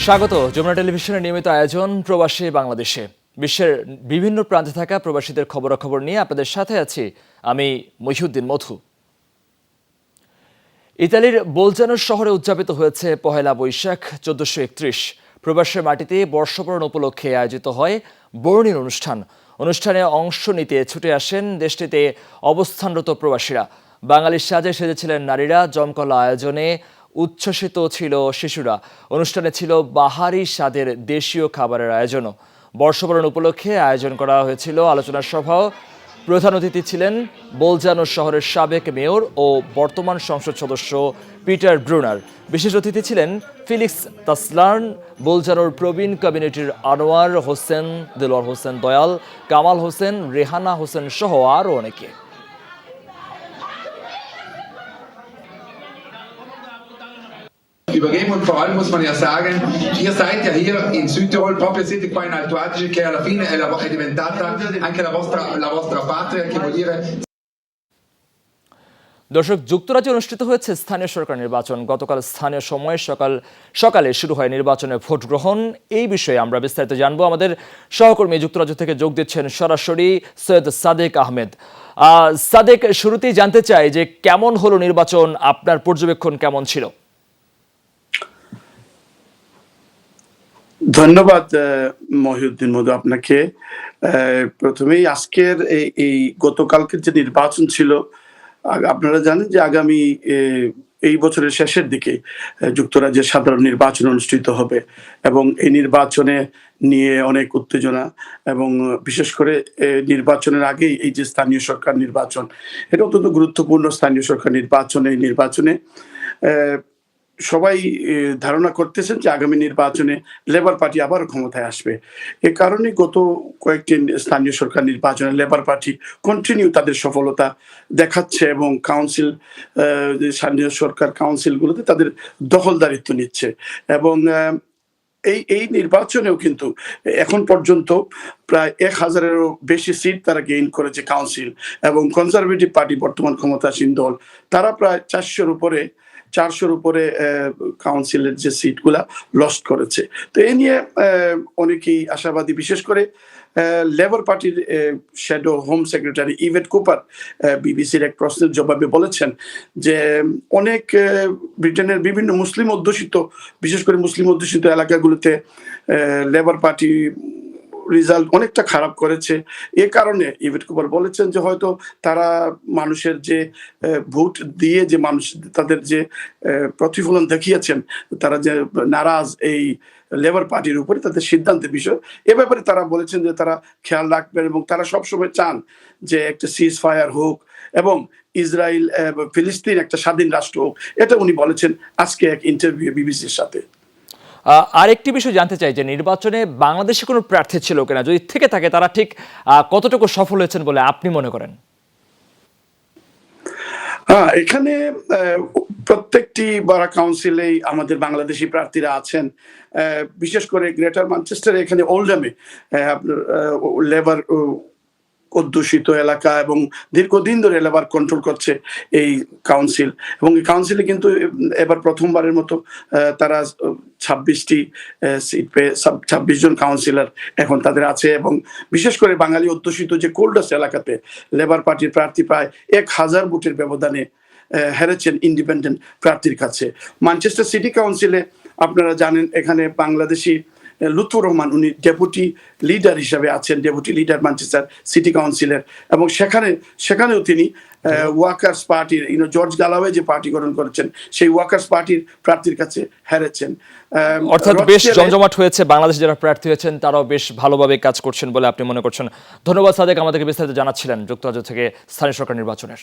স্বাগত যমুনা টেলিভিশনের নিয়মিত আয়োজন প্রবাসী বাংলাদেশে। বিশ্বের বিভিন্ন প্রান্তে থাকা প্রবাসীদের খবরাখবর নিয়ে আপনাদের সাথে আছি আমি মহিউদ্দিন মধু। ইতালির বোলজানো শহরে উদযাপিত হয়েছে পহেলা বৈশাখ 1431। প্রবাসের মাটিতে বর্ষবরণ উপলক্ষে আয়োজিত হয় বরণীর অনুষ্ঠানে অংশ নিতে ছুটে আসেন দেশটিতে অবস্থানরত প্রবাসীরা। বাঙালির সাজে সেজেছিলেন নারীরা, জমকালো আয়োজনে উচ্ছ্বসিত ছিল শিশুরা। অনুষ্ঠানে ছিল বাহারি স্বাদের দেশীয় খাবারের আয়োজনও। বর্ষবরণ উপলক্ষে আয়োজন করা হয়েছিল আলোচনা সভাও। প্রধান অতিথি ছিলেন বোলজানো শহরের সাবেক মেয়র ও বর্তমান সংসদ সদস্য পিটার ব্রুনার। বিশেষ অতিথি ছিলেন ফিলিক্স তাসলার্ন, বোলজানোর প্রবীণ কমিউনিটির আনোয়ার হোসেন, দিলওয়ার হোসেন দয়াল, কামাল হোসেন, রেহানা হোসেন সহ আরও অনেকে। Übergeben und vor allem muss man ja sagen, ihr seid ja hier in Südtirol, proprio siete qua in Alto Adige, che alla fine è diventata anche la vostra patria, che vuol dire. দর্শক, যুক্তরাজ্যে অনুষ্ঠিত হয়েছে স্থানীয় সরকার নির্বাচন। গতকাল স্থানীয় সময়ে সকালে শুরু হয় নির্বাচনের ভোট গ্রহণ। এই বিষয়ে আমরা বিস্তারিত জানবো। আমাদের সহকর্মী যুক্তরাজ্য থেকে যোগ দিচ্ছেন সরাসরি সৈয়দ সাদেক আহমেদ। সাদেক, শুরুতেই জানতে চাই যে কেমন হলো নির্বাচন, আপনার পর্যবেক্ষণ কেমন ছিল? ধন্যবাদ মহিউদ্দিন মধু আপনাকে। প্রথমেই আজকের এই গতকালকের যে নির্বাচন ছিল, আপনারা জানেন যে আগামী এই বছরের শেষের দিকে যুক্তরাজ্যের সাধারণ নির্বাচন অনুষ্ঠিত হবে এবং এই নির্বাচনে নিয়ে অনেক উত্তেজনা এবং বিশেষ করে নির্বাচনের আগেই এই যে স্থানীয় সরকার নির্বাচন, এটা অত্যন্ত গুরুত্বপূর্ণ। স্থানীয় সরকার এই নির্বাচনে সবাই ধারণা করতেছেন যে আগামী নির্বাচনে লেবার পার্টি আবার ক্ষমতায় আসবে। এ কারণে গত কয়েকটি স্থানীয় সরকার নির্বাচনে লেবার পার্টি কন্টিনিউ তাদের সফলতা দেখাচ্ছে এবং স্থানীয় সরকার কাউন্সিলগুলোতে তাদের দখলদারিত্ব নিচ্ছে এবং এই নির্বাচনেও কিন্তু এখন পর্যন্ত প্রায় 1000-এরও বেশি সিট তারা গেইন করেছে কাউন্সিল, এবং কনজারভেটিভ পার্টি বর্তমান ক্ষমতাসীন দল, তারা প্রায় 400-র উপরে কাউন্সিলের যে সিটগুলা লস্ট করেছে। তো এ নিয়ে অনেকেই আশাবাদী। বিশেষ করে লেবার পার্টির shadow home secretary Yvette Cooper বিবিসির এক প্রশ্নের জবাবে বলেছেন যে অনেক ব্রিটেনের বিভিন্ন মুসলিম অধ্যুষিত, বিশেষ করে মুসলিম অধ্যুষিত এলাকাগুলোতে লেবার পার্টি রেজাল্ট অনেকটা খারাপ করেছে। এ কারণে ইভেট কুপার বলেছেন যে হয়তো তারা মানুষের যে ভোট দিয়ে যে মানুষ তাদের যে প্রতিফলন দেখিয়েছেন, তারা যে নারাজ এই লেবার পার্টির উপরে, তাদের সিদ্ধান্তের বিষয় এ ব্যাপারে তারা বলেছেন যে তারা খেয়াল রাখবেন এবং তারা সবসময় চান যে একটা সিজ ফায়ার হোক এবং ইসরায়েল ফিলিস্তিন একটা স্বাধীন রাষ্ট্র হোক। এটা উনি বলেছেন আজকে এক ইন্টারভিউ বিবিসির সাথে। আরেকটি বিষয় জানতে চাই যে নির্বাচনে বাংলাদেশে কোনো প্রার্থী ছিল কিনা, যদি থেকে থাকে তারা ঠিক কতটুকু সফল হয়েছেন বলে আপনি মনে করেন? এখানে প্রত্যেকটি বারা কাউন্সিলেই আমাদের বাংলাদেশি প্রার্থীরা আছেন। বিশেষ করে গ্রেটার ম্যানচেস্টারে, এখানে ওল্ডহামে লেবার অধ্যুষিত এলাকা এবং দীর্ঘদিন ধরে লেবার কন্ট্রোল করছে এই কাউন্সিল, এবং এই কাউন্সিলে কিন্তু এবার প্রথমবারের মতো তারা 26টি সিট পেয়ে 26 জন কাউন্সিলর এখন তাদের আছে। এবং বিশেষ করে বাঙালি অধ্যুষিত যে কোল্ডাস এলাকাতে লেবার পার্টির প্রার্থী প্রায় 1000 ভোটের ব্যবধানে হেরেছেন ইন্ডিপেন্ডেন্ট প্রার্থীর কাছে। ম্যানচেস্টার সিটি কাউন্সিলে আপনারা জানেন এখানে বাংলাদেশি লুৎফুর রহমান, উনি ডেপুটি লিডার হিসেবে আছেন, ডেপুটি লিডার ম্যানচেস্টার সিটি কাউন্সিলের, এবং সেখানেও তিনি ওয়ার্কার্স পার্টির জর্জ গালাওয়ে যে পার্টি গঠন করেছেন সেই ওয়ার্কার্স পার্টির প্রার্থীর কাছে হেরেছেন। অর্থাৎ বেশ জমজমাট হয়েছে, বাংলাদেশ যারা প্রার্থী হয়েছেন তারাও বেশ ভালোভাবে কাজ করছেন বলে আপনি মনে করছেন। ধন্যবাদ সাদেক, আমাদেরকে বিস্তারিত জানাচ্ছিলেন যুক্তরাজ্য থেকে স্থানীয় সরকার নির্বাচনের।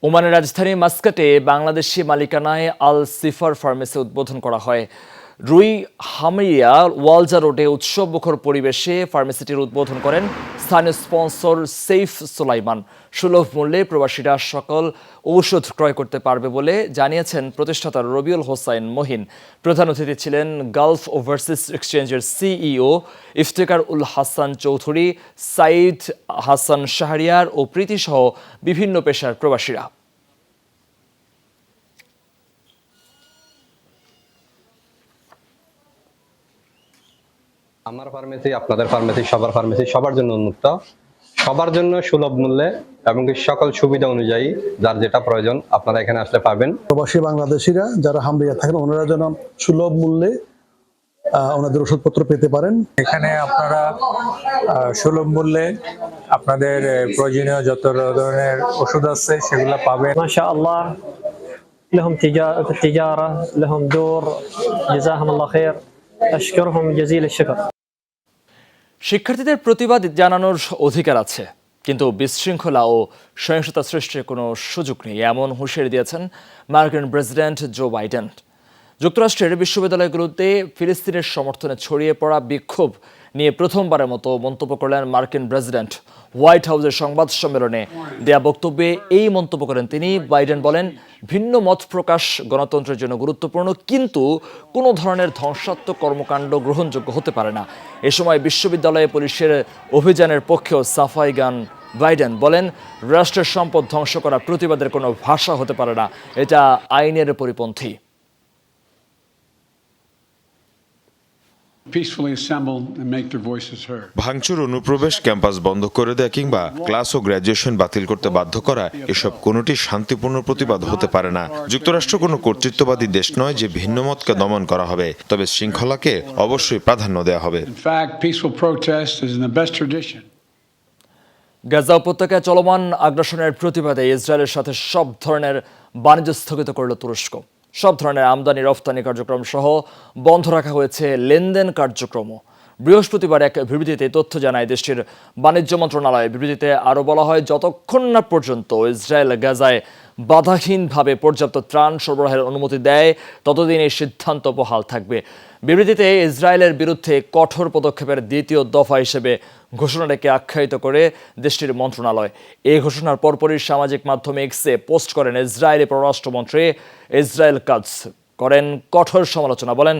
ওমানের রাজধানী মাস্কাটে বাংলাদেশি মালিকানায় আল সিফার ফার্মেসি উদ্বোধন করা হয়। রুই হামিয়া ওয়ালজা রোডে উৎসবমুখর পরিবেশে ফার্মেসিটির উদ্বোধন করেন স্থানীয় স্পন্সর সেইফ সুলাইমান। সুলভ মূল্যে প্রবাসীরা সকল ঔষধ ক্রয় করতে পারবে বলে জানিয়েছেন প্রতিষ্ঠাতা রবিউল হোসাইন মহিন। প্রধান অতিথি ছিলেন গালফ ওভারসিজ এক্সচেঞ্জের সিইও ইফতেখার উল হাসান চৌধুরী, সাইদ হাসান শাহরিয়ার ও প্রীতিসহ বিভিন্ন পেশার প্রবাসীরা। আমার ফার্মেসি, আপনাদের ফার্মেসি, সবার জন্য উন্মুক্ত, সবার জন্য সুলভ মূল্যে এবং সকল সুবিধা অনুযায়ী যার যেটা প্রয়োজন আপনারা এখানে আসলে পাবেন। প্রবাসী বাংলাদেশিরা যারা হামরিয়া থাকেন ওনারা যেন সুলভ মূল্যে ওনাদের ওষুধপত্র পেতে পারেন। এখানে আপনারা সুলভ মূল্যে আপনাদের প্রয়োজনীয় যত ধরনের ওষুধ আছে সেগুলো পাবেন। মাশাআল্লাহ, لهم تجارة لهم دور، جزاهم الله خير، أشكرهم جزيل الشكر। শিক্ষার্থীদের প্রতিবাদ জানানোর অধিকার আছে, কিন্তু বিশৃঙ্খলা ও সহিংসতা সৃষ্টির কোনো সুযোগ নেই, এমন হুঁশিয়ারি দিয়েছেন মার্কিন প্রেসিডেন্ট জো বাইডেন। যুক্তরাষ্ট্রের বিশ্ববিদ্যালয়গুলোতে ফিলিস্তিনের সমর্থনে ছড়িয়ে পড়া বিক্ষোভ নিয়ে প্রথমবারের মতো মন্তব্য করলেন মার্কিন প্রেসিডেন্ট। হোয়াইট হাউসের সংবাদ সম্মেলনে দেয়া বক্তব্যে এই মন্তব্য করেন তিনি। বাইডেন বলেন, ভিন্ন মত প্রকাশ গণতন্ত্রের জন্য গুরুত্বপূর্ণ, কিন্তু কোনো ধরনের ধ্বংসাত্মক কর্মকাণ্ড গ্রহণযোগ্য হতে পারে না। এ সময় বিশ্ববিদ্যালয়ে পুলিশের অভিযানের পক্ষেও সাফাই গান বাইডেন। বলেন, রাষ্ট্রের সম্পদ ধ্বংস করা প্রতিবাদের কোনো ভাষা হতে পারে না, এটা আইনের পরিপন্থী। ভাঙচুর, অনুপ্রবেশ, ক্যাম্পাস বন্ধ করে দেয়া কিংবা ক্লাস ও গ্র্যাজুয়েশন বাতিল করতে বাধ্য করা, এসব কোনোটি শান্তিপূর্ণ প্রতিবাদ হতে পারে না। যুক্তরাষ্ট্র কোনো কর্তৃত্ববাদী দেশ নয় যে ভিন্নমতকে দমন করা হবে, তবে শৃঙ্খলাকে অবশ্যই প্রাধান্য দেওয়া হবে। গাজা উপত্যকায় চলমান আগ্রাসনের প্রতিবাদে ইসরায়েলের সাথে সব ধরনের বাণিজ্য স্থগিত করল তুরস্ক। সব ধরনের আমদানি রফতানি কার্যক্রম সহ বন্ধ রাখা হয়েছে লেনদেন কার্যক্রমও। বৃহস্পতিবার এক বিবৃতিতে তথ্য জানায় দেশটির বাণিজ্য মন্ত্রণালয়। বিবৃতিতে আরও বলা হয়, যতক্ষণ না পর্যন্ত ইসরায়েল গাজায় বাধাহীনভাবে পর্যাপ্ত ত্রাণ সরবরাহের অনুমতি দেয় ততদিন এই সিদ্ধান্ত বহাল থাকবে। বিবৃতিতে ইসরায়েলের বিরুদ্ধে কঠোর পদক্ষেপের দ্বিতীয় দফা হিসেবে ঘোষণাটাকে আখ্যায়িত করে দেশটির মন্ত্রণালয়। এই ঘোষণার পরপরই সামাজিক মাধ্যমে এক্সে পোস্ট করেন ইসরায়েলি পররাষ্ট্রমন্ত্রী। ইসরায়েল কাজ করেন কঠোর সমালোচনা। বলেন,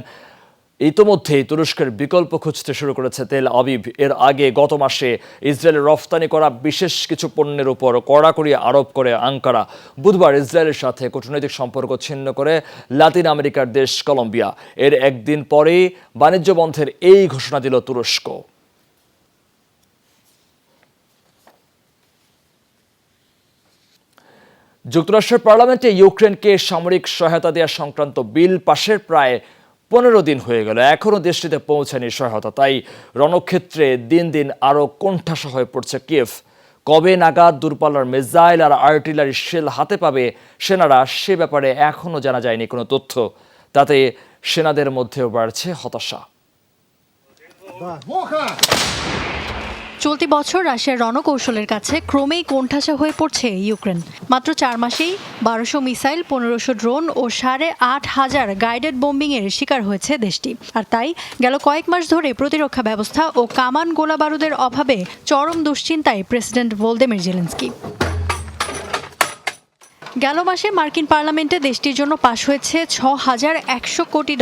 ইতোমধ্যেই তুরস্কের বিকল্প খুঁজতে শুরু করেছে তেল আবিব। এর আগে গত মাসে ইসরায়েলের রফতানি করা বিশেষ কিছু পণ্যের উপর কড়াকড়ি আরোপ করে আঙ্কারা। বুধবার ইসরায়েলের সাথে কূটনৈতিক সম্পর্ক ছিন্ন করে লাতিন আমেরিকার দেশ কলম্বিয়া। এর একদিন পরেই বাণিজ্য বন্ধের এই ঘোষণা দিল তুরস্ক। যুক্তরাষ্ট্রের পার্লামেন্টে ইউক্রেনকে সামরিক সহায়তা দেওয়া সংক্রান্ত বিল পাশের প্রায় 15 দিন হয়ে গেল, এখনও দেশটিতে পৌঁছায়নি সহায়তা। তাই রণক্ষেত্রে দিন দিন আরও কোণঠাসা হয়ে পড়ছে কিয়েভ। কবে নাগাদ দূরপাল্লার মিসাইল আর আর্টিলারি শেল হাতে পাবে সেনারা, সে ব্যাপারে এখনও জানা যায়নি কোনো তথ্য। তাতে সেনাদের মধ্যেও বাড়ছে হতাশা। চলতি বছর রাশিয়ার রণকৌশলের কাছে ক্রমেই কোণঠাসা হয়ে পড়ছে ইউক্রেন। মাত্র 4 মাসেই 1200 মিসাইল, 1500 ড্রোন ও 8500 গাইডেড বোম্বিংয়ের শিকার হয়েছে দেশটি। আর তাই গেল কয়েক মাস ধরে প্রতিরক্ষা ব্যবস্থা ও কামান গোলা বারুদের অভাবে চরম দুশ্চিন্তায় প্রেসিডেন্ট ভলোদিমির জেলেনস্কি। গেল মাসে মার্কিন পার্লামেন্টে দেশটির জন্য পাশ হয়েছে $6100 কোটি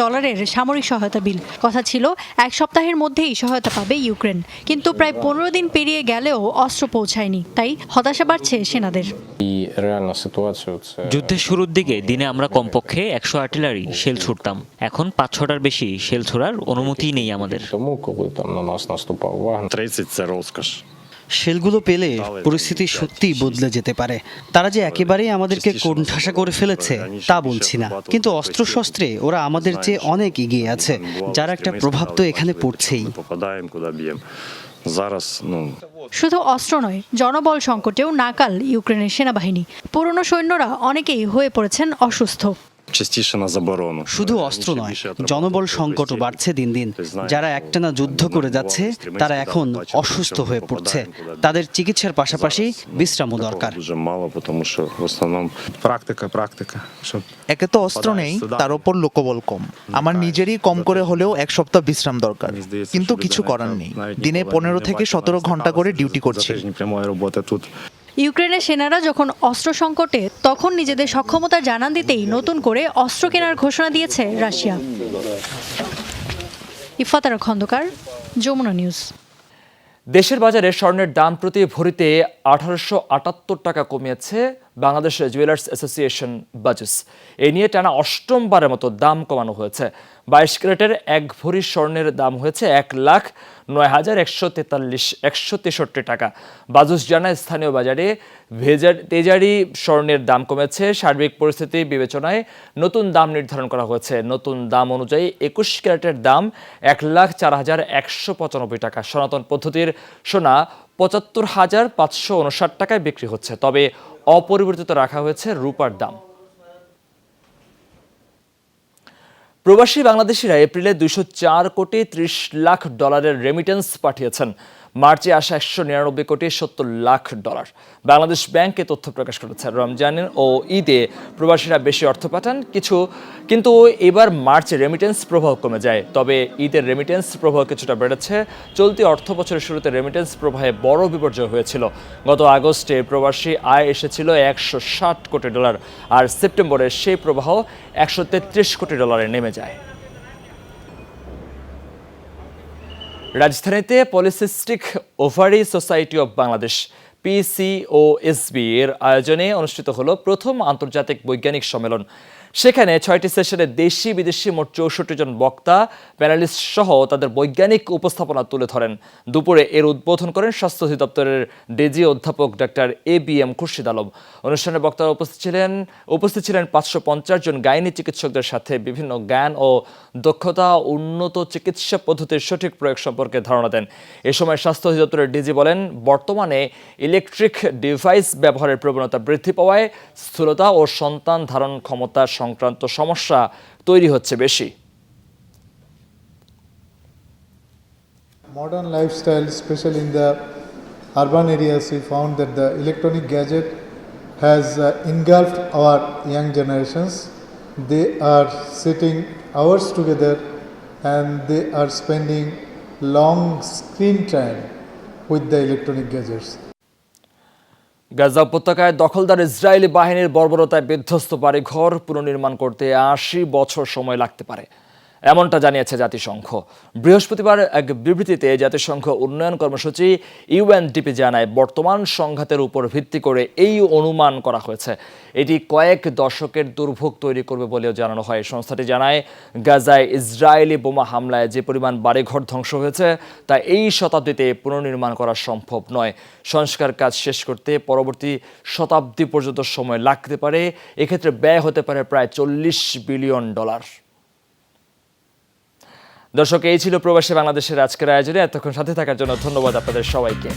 সামরিক সহায়তা বিল। কথা ছিল 1 সপ্তাহের মধ্যেই সহায়তা পাবে ইউক্রেন, কিন্তু প্রায় 15 দিন পেরিয়ে গেলেও অস্ত্র পৌঁছায়নি। তাই হতাশা বাড়ছে সেনাদের। যুদ্ধের শুরুর দিকে দিনে আমরা কমপক্ষে 100 আর্টিলারি শেল ছুড়তাম, এখন 5-6টার বেশি শেল ছোড়ার অনুমতি নেই আমাদের। শেলগুলো পেলে পরিস্থিতি সত্যিই বদলে যেতে পারে। তারা যে একেবারেই আমাদেরকে কোণঠাসা করে ফেলেছে তা বলছি না, কিন্তু অস্ত্রশস্ত্রে ওরা আমাদের চেয়ে অনেক এগিয়ে আছে, যার একটা প্রভাব তো এখানে পড়ছেই। শুধু অস্ত্র নয়, জনবল সংকটেও নাকাল ইউক্রেনের সেনাবাহিনী। পুরনো সৈন্যরা অনেকেই হয়ে পড়েছেন অসুস্থ। শুধু অস্ত্র নয়, জনবল সংকটও বাড়ছে দিন দিন। যারা একটানা যুদ্ধ করে যাচ্ছে তারা এখন অসুস্থ হয়ে পড়ছে। তাদের চিকিৎসার পাশাপাশি বিশ্রামও দরকার। একে তো অস্ত্র নেই, তার উপর লোকবল কম। আমার নিজেরই কম করে হলেও 1 সপ্তাহ বিশ্রাম দরকার, কিন্তু কিছু করার নেই। দিনে 15 থেকে 17 ঘন্টা করে ডিউটি করছে। ইউক্রেনের সেনারা যখন অস্ত্র সংকটে, তখন নিজেদের সক্ষমতার জানান দিতেই নতুন করে অস্ত্র কেনার ঘোষণা দিয়েছে রাশিয়া। ইফাতারা খন্দকার, যমুনা নিউজ। দেশের বাজারে স্বর্ণের দাম প্রতি ভরিতে 1878 টাকা কমিয়েছে বাংলাদেশ জুয়েলার্স অ্যাসোসিয়েশন বাজুস। এই নিয়ে টানা ৮ম বারের মতো দাম কমানো হয়েছে। 22 ক্যারেটের 1 ভরি স্বর্ণের দাম হয়েছে ১,০৯,১63 টাকা। বাজুস জানায়, স্থানীয় বাজারে তেজারি স্বর্ণের দাম কমেছে। সার্বিক পরিস্থিতি বিবেচনায় নতুন দাম নির্ধারণ করা হয়েছে। নতুন দাম অনুযায়ী 21 ক্যারেটের দাম ১,০৪,১৯৫ টাকা। সনাতন পদ্ধতির সোনা ৭৫,৫৫৯ টাকায় বিক্রি হচ্ছে। তবে অপরিবর্তিত রাখা হয়েছে রূপার দাম। প্রবাসী বাংলাদেশিরা এপ্রিলে ২০৪,৩০,০০,০০০ রেমিটেন্স পাঠিয়েছেন। মার্চে আসা ১৯৯,৭০,০০,০০০ বাংলাদেশ ব্যাংক এ তথ্য প্রকাশ করেছে। রমজান ও ঈদে প্রবাসীরা বেশি অর্থ পাঠান কিন্তু এবার মার্চে রেমিটেন্স প্রবাহ কমে যায়। তবে ঈদের রেমিটেন্স প্রবাহ কিছুটা বেড়েছে। চলতি অর্থ বছরের শুরুতে রেমিটেন্স প্রবাহে বড় বিপর্যয় হয়েছিল। গত আগস্টে প্রবাসী আয় এসেছিল $160 কোটি, আর সেপ্টেম্বরে সেই প্রবাহ $133 কোটি নেমে যায়। রাজধানীতে polycystic ovary society of Bangladesh PCOSB এর আয়োজনে অনুষ্ঠিত হলো প্রথম আন্তর্জাতিক বৈজ্ঞানিক সম্মেলন। সেখানে 6টি সেশনে দেশি বিদেশি মোট 64 জন বক্তা, প্যানেলিস্ট সহ তাদের বৈজ্ঞানিক উপস্থাপনা তুলে ধরেন। দুপুরে এর উদ্বোধন করেন স্বাস্থ্য অধিদপ্তরের ডিজি অধ্যাপক ডক্টর ABM খুরশিদ আলম। অনুষ্ঠানে বক্তারা উপস্থিত ছিলেন 550 জন গাইনি চিকিৎসকদের সাথে বিভিন্ন জ্ঞান ও দক্ষতা, উন্নত চিকিৎসা পদ্ধতির সঠিক প্রয়োগ সম্পর্কে ধারণা দেন। এ সময় স্বাস্থ্য অধিদপ্তরের ডিজি বলেন, বর্তমানে ইলেকট্রিক ডিভাইস ব্যবহারের প্রবণতা বৃদ্ধি পাওয়ায় স্থূলতা ও সন্তান ধারণ ক্ষমতা সংক্রান্ত সমস্যা তৈরি হচ্ছে বেশি। Modern lifestyle, especially in the urban areas, we found that the electronic gadget has engulfed our young generations. They are sitting hours together and they are spending long screen time with the electronic gadgets. Gaza উপত্যকায় দখলদার Israeli বাহিনীর বর্বরতায় বিধ্বস্ত বাড়িঘর পুনর্নির্মাণ করতে 80 বছর সময় লাগতে পারে, এমনটা জানিয়েছে জাতিসংঘ। বৃহস্পতিবার এক বিবৃতিতে জাতিসংঘ উন্নয়ন কর্মসূচি UNDP জানায়, বর্তমান সংঘাতের উপর ভিত্তি করে এই অনুমান করা হয়েছে। এটি কয়েক দশকের দুর্ভোগ তৈরি করবে বলেও জানানো হয়। সংস্থাটি জানায়, গাজায় ইসরায়েলি বোমা হামলায় যে পরিমাণ বাড়িঘর ধ্বংস হয়েছে তা এই শতাব্দীতে পুনর্নির্মাণ করা সম্ভব নয়। সংস্কার কাজ শেষ করতে পরবর্তী শতাব্দী পর্যন্ত সময় লাগতে পারে। এক্ষেত্রে ব্যয় হতে পারে প্রায় $40 বিলিয়ন। দর্শক, এই ছিল প্রবাসী বাংলাদেশের আজকের আয়োজনে। এতক্ষণ সাথে থাকার জন্য ধন্যবাদ আপনাদের সবাইকে।